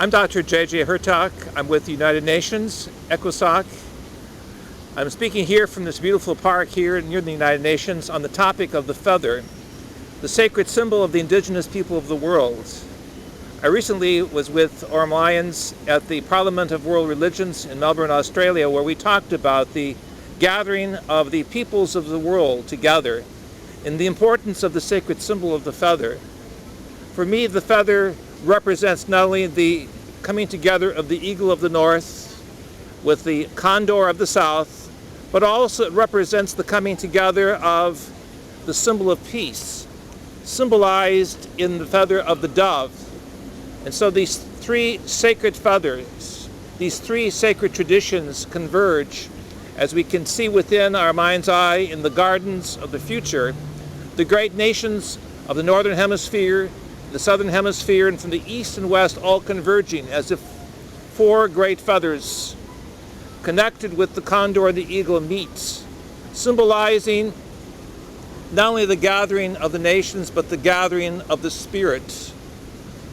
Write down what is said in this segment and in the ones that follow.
I'm Dr. J.J. Hurtak. I'm with the United Nations, ECOSOC. I'm speaking here from this beautiful park here near the United Nations on the topic of the feather, the sacred symbol of the indigenous people of the world. I recently was with Orm Lyons at the Parliament of World Religions in Melbourne, Australia, where we talked about the gathering of the peoples of the world together and the importance of the sacred symbol of the feather. For me, the feather represents not only the coming together of the eagle of the north with the condor of the south, but also it represents the coming together of the symbol of peace, symbolized in the feather of the dove. And so these three sacred feathers, these three sacred traditions converge as we can see within our mind's eye in the gardens of the future, the great nations of the northern hemisphere, the southern hemisphere, and from the east and west all converging as if four great feathers connected with the condor and the eagle meets, symbolizing not only the gathering of the nations but the gathering of the spirit,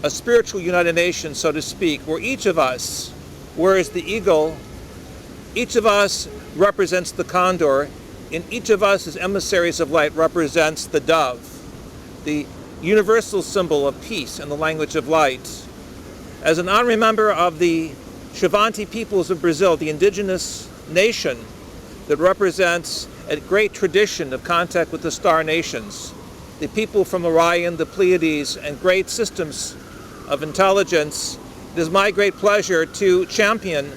a spiritual United Nations, so to speak, where each of us, whereas the eagle, each of us represents the condor, and each of us as emissaries of light represents the dove, the universal symbol of peace and the language of light. As an honorary member of the Xavante peoples of Brazil, the indigenous nation that represents a great tradition of contact with the star nations, the people from Orion, the Pleiades, and great systems of intelligence, it is my great pleasure to champion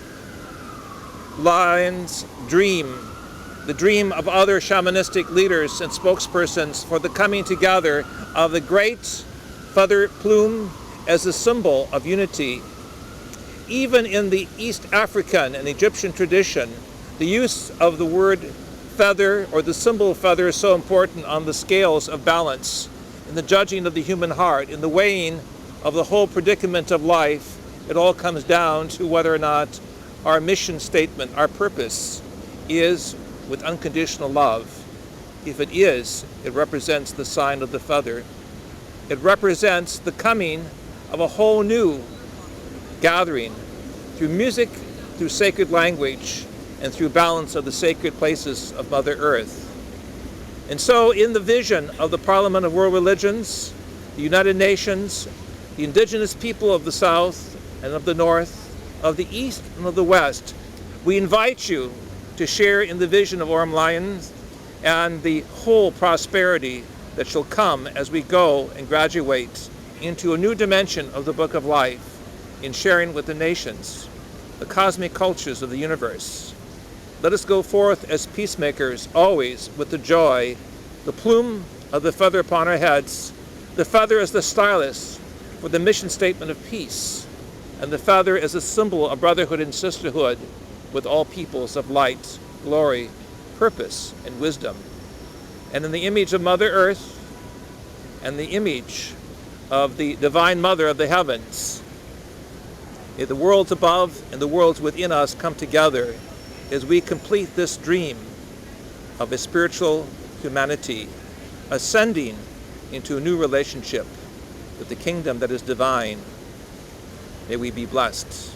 Lion's dream, the dream of other shamanistic leaders and spokespersons for the coming together of the great feather plume as a symbol of unity. Even in the East African and Egyptian tradition, the use of the word feather or the symbol of feather is so important on the scales of balance, in the judging of the human heart, in the weighing of the whole predicament of life. It all comes down to whether or not our mission statement, our purpose, is with unconditional love. If it is, it represents the sign of the feather. It represents the coming of a whole new gathering through music, through sacred language, and through balance of the sacred places of Mother Earth. And so in the vision of the Parliament of World Religions, the United Nations, the indigenous people of the South and of the North, of the East and of the West, we invite you to share in the vision of Orm Lyons and the whole prosperity that shall come as we go and graduate into a new dimension of the Book of Life in sharing with the nations, the cosmic cultures of the universe. Let us go forth as peacemakers, always with the joy, the plume of the feather upon our heads, the feather as the stylus for the mission statement of peace, and the feather as a symbol of brotherhood and sisterhood with all peoples of light, glory, purpose, and wisdom. And in the image of Mother Earth and the image of the Divine Mother of the heavens, may the worlds above and the worlds within us come together as we complete this dream of a spiritual humanity, ascending into a new relationship with the kingdom that is divine. May we be blessed.